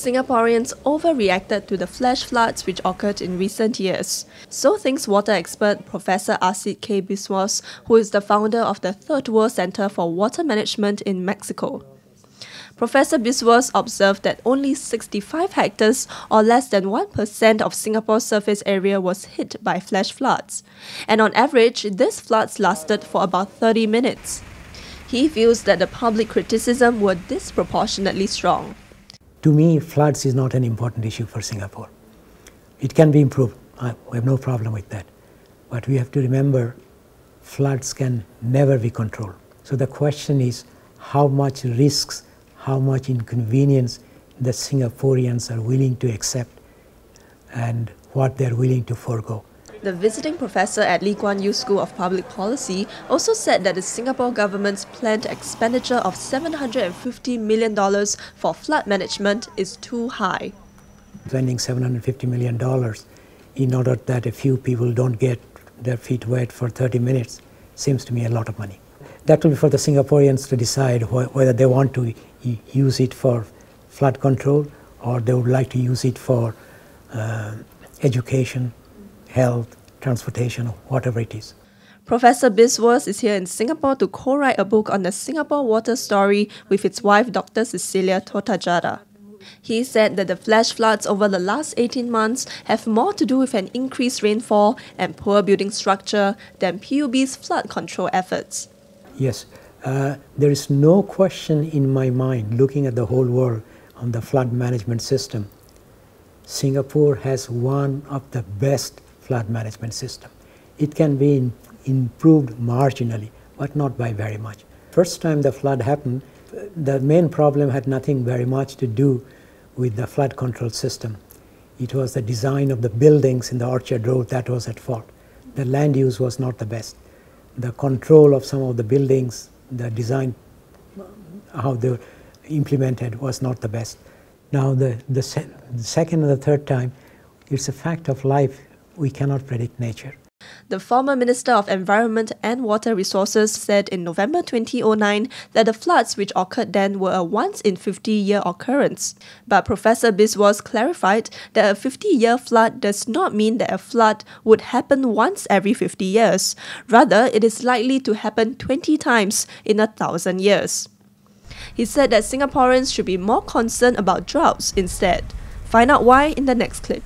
Singaporeans overreacted to the flash floods which occurred in recent years. So thinks water expert Professor Asit Biswas, who is the founder of the Third World Center for Water Management in Mexico. Professor Biswas observed that only 65 hectares, or less than 1% of Singapore's surface area, was hit by flash floods. And on average, these floods lasted for about 30 minutes. He feels that the public criticism were disproportionately strong. To me, floods is not an important issue for Singapore. It can be improved. We have no problem with that. But we have to remember, floods can never be controlled. So the question is, how much risks, how much inconvenience the Singaporeans are willing to accept and what they're willing to forego. The visiting professor at Kuan School of Public Policy also said that the Singapore government's planned expenditure of $750 million for flood management is too high. Spending $750 million in order that a few people don't get their feet wet for 30 minutes seems to me a lot of money. That will be for the Singaporeans to decide whether they want to use it for flood control or they would like to use it for education, health, transportation, whatever it is. Professor Biswas is here in Singapore to co-write a book on the Singapore water story with his wife Dr. Cecilia Totajara. He said that the flash floods over the last 18 months have more to do with an increased rainfall and poor building structure than PUB's flood control efforts. Yes, there is no question in my mind, looking at the whole world on the flood management system, Singapore has one of the best flood management system. It can be improved marginally, but not by very much. First time the flood happened, the main problem had nothing very much to do with the flood control system. It was the design of the buildings in the Orchard Road that was at fault. The land use was not the best. The control of some of the buildings, the design, how they were implemented was not the best. Now the second and the third time, it's a fact of life. We cannot predict nature. The former Minister of Environment and Water Resources said in November 2009 that the floods which occurred then were a once-in-50-year occurrence. But Professor Biswas clarified that a 50-year flood does not mean that a flood would happen once every 50 years. Rather, it is likely to happen 20 times in 1,000 years. He said that Singaporeans should be more concerned about droughts instead. Find out why in the next clip.